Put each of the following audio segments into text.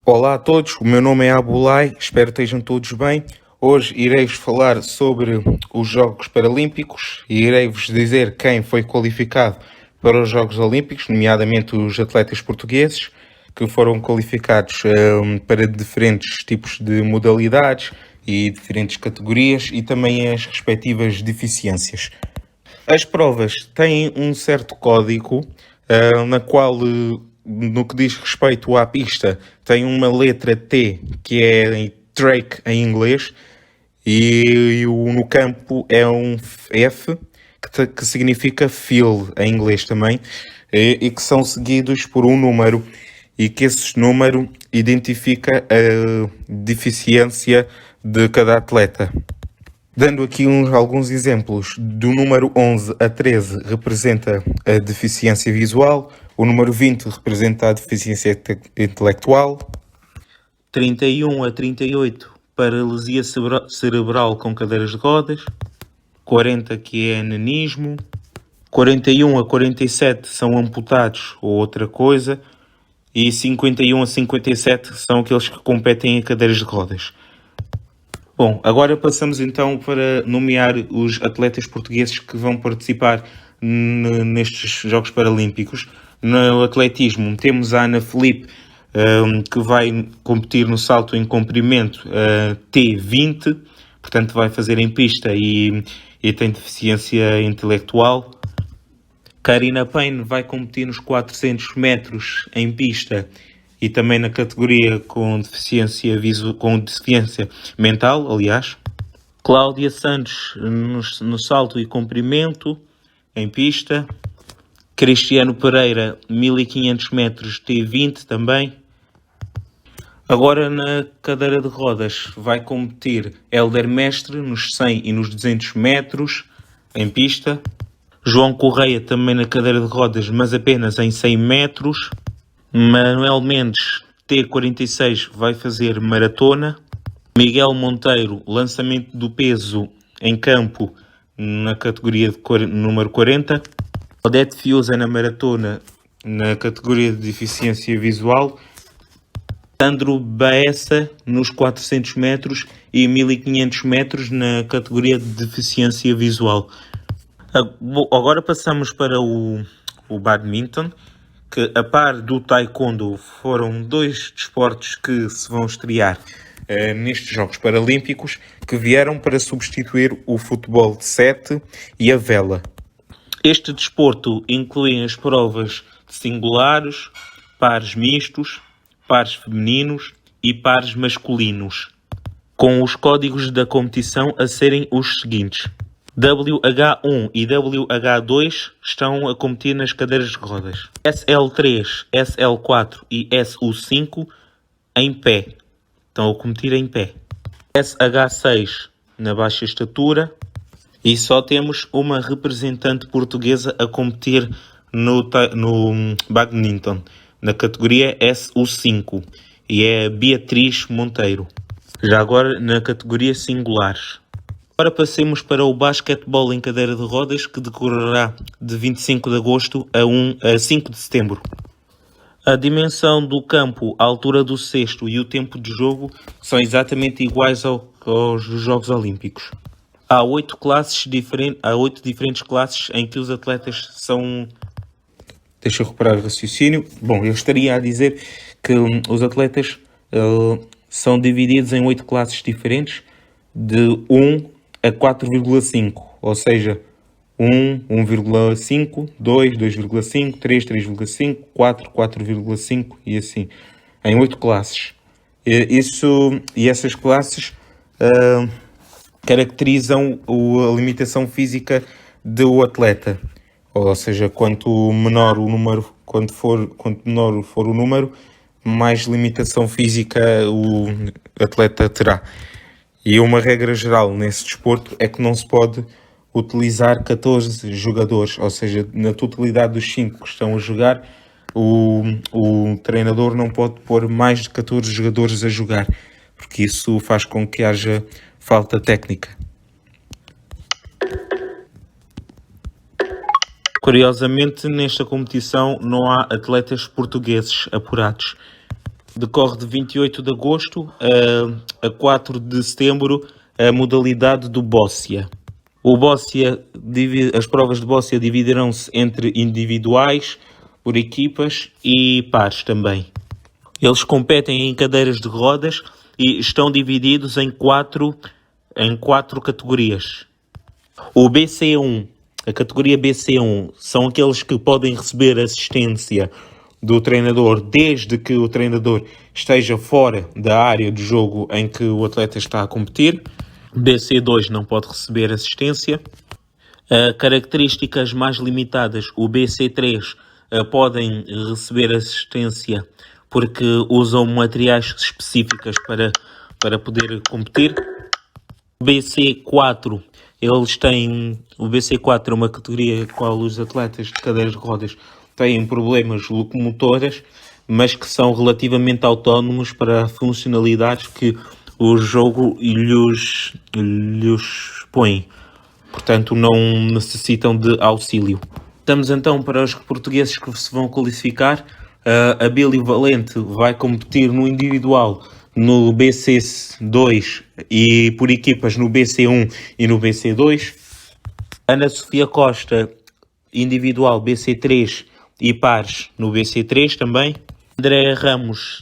Olá a todos, o meu nome é Abulai, espero que estejam todos bem. Hoje irei-vos falar sobre os Jogos Paralímpicos e irei-vos dizer quem foi qualificado para os Jogos Olímpicos, nomeadamente os atletas portugueses, que foram qualificados para diferentes tipos de modalidades e diferentes categorias e também as respectivas deficiências. As provas têm um certo código, na qual, no que diz respeito à pista, tem uma letra T, que é em track em inglês, e no campo é um F, que significa field em inglês também, e que são seguidos por um número, e que esse número identifica a deficiência de cada atleta. Dando aqui alguns exemplos, do número 11 a 13 representa a deficiência visual, o número 20 representa a deficiência intelectual, 31 a 38 paralisia cerebral com cadeiras de rodas, 40 que é nanismo, 41 a 47 são amputados ou outra coisa, e 51 a 57 são aqueles que competem em cadeiras de rodas. Bom, agora passamos então para nomear os atletas portugueses que vão participar nestes Jogos Paralímpicos. No atletismo temos a Ana Filipe, que vai competir no salto em comprimento T20, portanto vai fazer em pista e tem deficiência intelectual. Karina Payne vai competir nos 400 metros em pista e também na categoria com deficiência mental, aliás. Cláudia Santos no salto e comprimento em pista. Cristiano Pereira, 1500 metros T20 também. Agora na cadeira de rodas vai competir Hélder Mestre nos 100 e nos 200 metros em pista. João Correia também na cadeira de rodas, mas apenas em 100 metros. Manuel Mendes, T46, vai fazer maratona. Miguel Monteiro, lançamento do peso em campo na categoria de número 40. Odete Fiuza na maratona na categoria de deficiência visual. Sandro Baessa nos 400 metros e 1500 metros na categoria de deficiência visual. Agora passamos para o badminton, que a par do taekwondo foram dois desportos que se vão estrear nestes Jogos Paralímpicos, que vieram para substituir o futebol de 7 e a vela. Este desporto inclui as provas singulares, pares mistos, pares femininos e pares masculinos, com os códigos da competição a serem os seguintes. WH1 e WH2 estão a competir nas cadeiras de rodas. SL3, SL4 e SU5 em pé. Estão a competir em pé. SH6 na baixa estatura. E só temos uma representante portuguesa a competir no badminton, na categoria SU5. E é a Beatriz Monteiro. Já agora na categoria singulares. Agora passemos para o basquetebol em cadeira de rodas, que decorrerá de 25 de agosto a 5 de setembro. A dimensão do campo, a altura do cesto e o tempo de jogo são exatamente iguais aos dos Jogos Olímpicos. Há 8 diferentes classes em que os atletas são... Deixa eu recuperar o raciocínio. Bom, eu estaria a dizer que os atletas são divididos em 8 classes diferentes, de 1 a 4,5, ou seja, 1, 1,5, 2, 2,5, 3, 3,5, 4, 4,5 e assim, em 8 classes. E essas classes caracterizam a limitação física do atleta, ou seja, quanto menor for o número, mais limitação física o atleta terá. E uma regra geral nesse desporto é que não se pode utilizar 14 jogadores, ou seja, na totalidade dos 5 que estão a jogar, o treinador não pode pôr mais de 14 jogadores a jogar, porque isso faz com que haja falta técnica. Curiosamente, nesta competição não há atletas portugueses apurados. Decorre de 28 de agosto a 4 de setembro a modalidade do Bóssia. As provas de Bóssia dividirão-se entre individuais, por equipas e pares também. Eles competem em cadeiras de rodas e estão divididos em quatro categorias. O BC1, a categoria BC1, são aqueles que podem receber assistência do treinador desde que o treinador esteja fora da área de jogo em que o atleta está a competir. BC2 não pode receber assistência. Características mais limitadas, o BC3 podem receber assistência porque usam materiais específicos para poder competir. O BC4, o BC4 é uma categoria na qual os atletas de cadeiras de rodas têm problemas locomotoras, mas que são relativamente autónomos para funcionalidades que o jogo lhes põe. Portanto, não necessitam de auxílio. Estamos então para os portugueses que se vão qualificar. A Bílio Valente vai competir no individual no BC2 e por equipas no BC1 e no BC2. Ana Sofia Costa, individual BC3 e pares no BC3 também. André Ramos,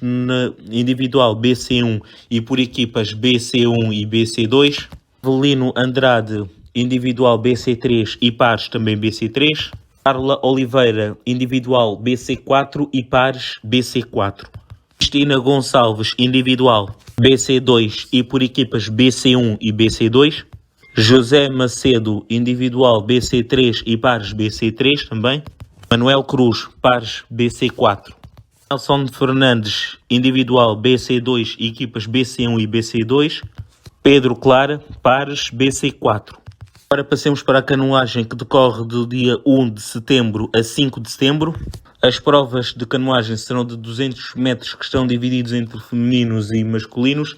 individual BC1 e por equipas BC1 e BC2. Avelino Andrade, individual BC3 e pares também BC3. Carla Oliveira, individual BC4 e pares BC4. Cristina Gonçalves, individual BC2 e por equipas BC1 e BC2. José Macedo, individual BC3 e pares BC3 também. Manuel Cruz, pares BC4. Nelson Fernandes, individual BC2 e equipas BC1 e BC2. Pedro Clara, pares BC4. Agora passemos para a canoagem que decorre do dia 1 de setembro a 5 de setembro. As provas de canoagem serão de 200 metros que estão divididos entre femininos e masculinos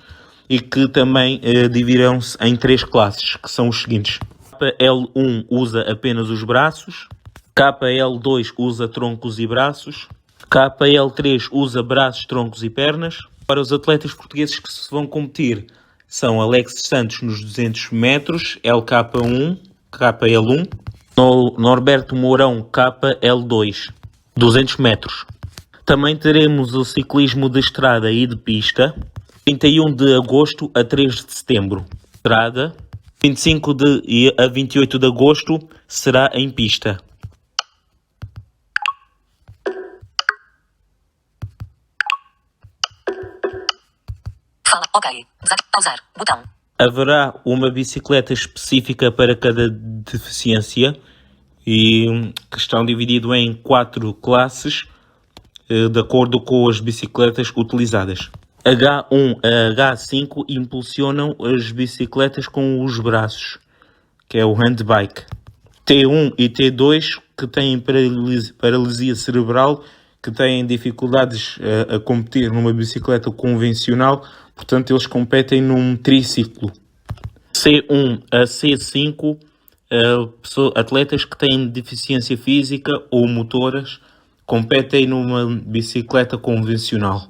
e que também dividirão-se em 3 classes, que são os seguintes. KL1 usa apenas os braços, KL2 usa troncos e braços, KL3 usa braços, troncos e pernas. Para os atletas portugueses que se vão competir, são Alex Santos nos 200 metros, LK1, KL1, Norberto Mourão, KL2, 200 metros. Também teremos o ciclismo de estrada e de pista, 31 de agosto a 3 de setembro. Estrada, 25 a 28 de agosto será em pista. Ok. Pausar. Botão. Haverá uma bicicleta específica para cada deficiência e que estão divididos em 4 classes de acordo com as bicicletas utilizadas. H1 a H5 impulsionam as bicicletas com os braços, que é o handbike. T1 e T2 que têm paralisia cerebral, que têm dificuldades a competir numa bicicleta convencional, portanto eles competem num triciclo. C1 a C5, atletas que têm deficiência física ou motoras, competem numa bicicleta convencional.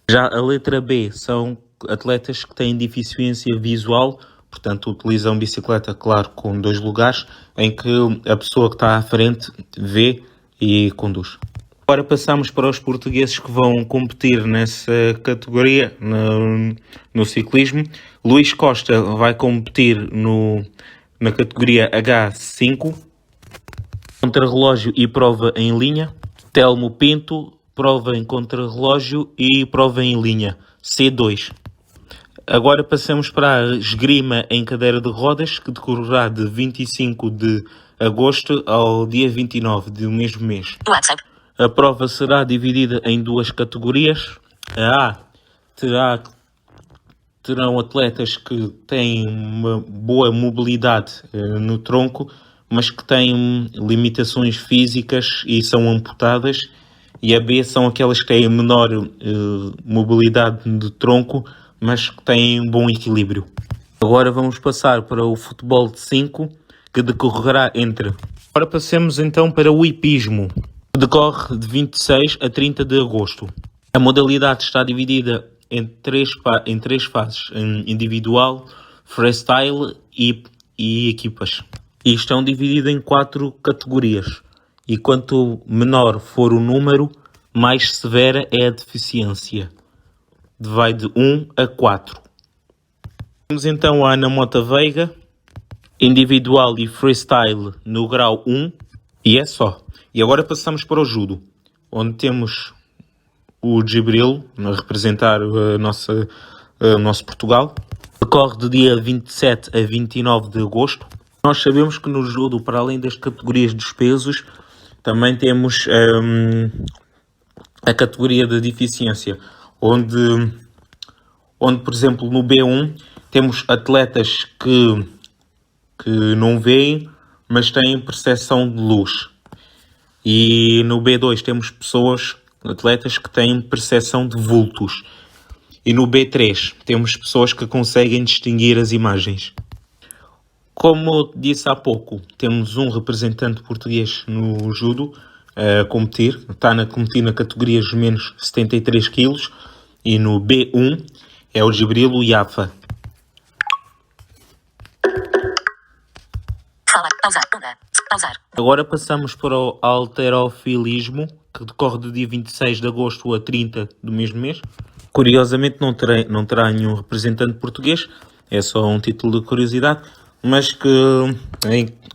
Já a letra B são atletas que têm deficiência visual, portanto utilizam bicicleta, claro, com 2 lugares, em que a pessoa que está à frente vê e conduz. Agora passamos para os portugueses que vão competir nessa categoria no ciclismo. Luís Costa vai competir na categoria H5, contrarrelógio e prova em linha. Telmo Pinto, prova em contrarrelógio e prova em linha, C2. Agora passamos para a esgrima em cadeira de rodas, que decorrerá de 25 de agosto ao dia 29 do mesmo mês. WhatsApp. A prova será dividida em 2 categorias. A terão atletas que têm uma boa mobilidade no tronco, mas que têm limitações físicas e são amputadas. E a B são aquelas que têm menor mobilidade de tronco, mas que têm um bom equilíbrio. Agora vamos passar para o futebol de 5, que decorrerá entre... Agora passemos então para o hipismo, que decorre de 26 a 30 de agosto. A modalidade está dividida em três fases, individual, freestyle e equipas. E estão divididas em 4 categorias. E quanto menor for o número, mais severa é a deficiência. Vai de 1 a 4. Temos então a Ana Mota Veiga, individual e freestyle no grau 1, e é só. E agora passamos para o judo, onde temos o Gibril a representar o nosso Portugal. Decorre do dia 27 a 29 de agosto. Nós sabemos que no judo, para além das categorias dos pesos, também temos a categoria da deficiência, onde, por exemplo, no B1 temos atletas que não veem, mas têm percepção de luz. E no B2 temos atletas que têm percepção de vultos. E no B3 temos pessoas que conseguem distinguir as imagens. Como eu disse há pouco, temos um representante português no judo a competir. Está a competir na categoria dos menos 73 kg. E no B1 é o Gibril Yafa. Agora passamos para o halterofilismo, que decorre do dia 26 de agosto a 30 do mesmo mês. Curiosamente não terá nenhum representante português, é só um título de curiosidade, mas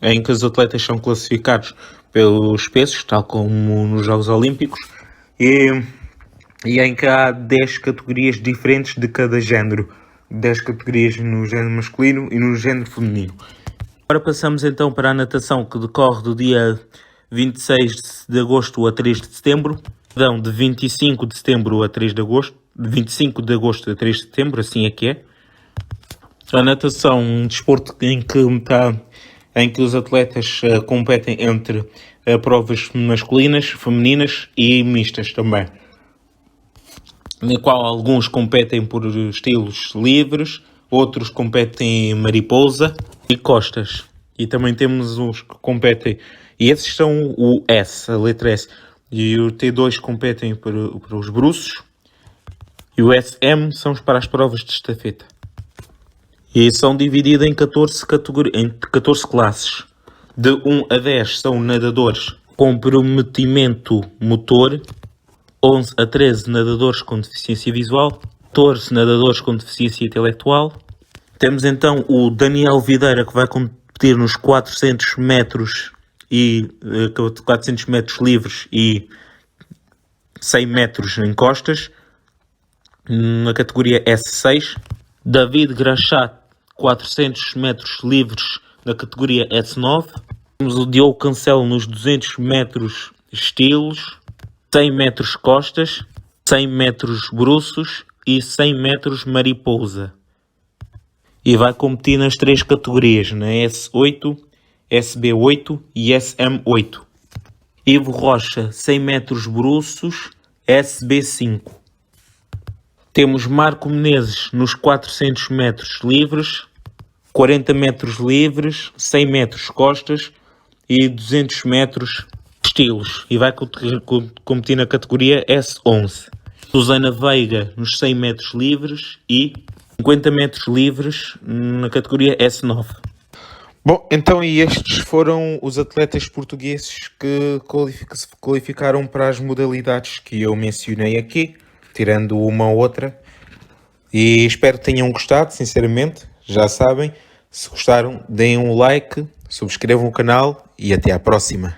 em que os atletas são classificados pelos pesos, tal como nos Jogos Olímpicos, e em que há 10 categorias diferentes de cada género. 10 categorias no género masculino e no género feminino. Agora passamos então para a natação, que decorre do dia 26 de agosto a 3 de setembro. Perdão, de 25 de setembro a 3 de agosto. De 25 de agosto a 3 de setembro, assim é que é. A natação, um desporto em que os atletas competem entre provas masculinas, femininas e mistas também. Na qual alguns competem por estilos livres, outros competem em mariposa e costas. E também temos os que competem, e esses são o S, a letra S. E o T2 competem para os bruços. E o SM são para as provas de estafeta. E são divididas em 14 classes. De 1 a 10 são nadadores com comprometimento motor, 11 a 13 nadadores com deficiência visual, 14 nadadores com deficiência intelectual. Temos então o Daniel Videira, que vai competir nos 400 metros livres e 100 metros em costas, na categoria S6. David Grachat, 400 metros livres, na categoria S9. Temos o Diogo Cancelo nos 200 metros estilos, 100 metros costas, 100 metros bruços e 100 metros mariposa. E vai competir nas 3 categorias, na S8, SB8 e SM8. Ivo Rocha, 100 metros bruços, SB5. Temos Marco Menezes nos 400 metros livres, 40 metros livres, 100 metros costas e 200 metros estilos. E vai competir na categoria S11. Susana Veiga nos 100 metros livres e 50 metros livres na categoria S9. Bom, então e estes foram os atletas portugueses que se qualificaram para as modalidades que eu mencionei aqui, tirando uma ou outra. E espero que tenham gostado, sinceramente. Já sabem, se gostaram, deem um like, subscrevam o canal e até à próxima.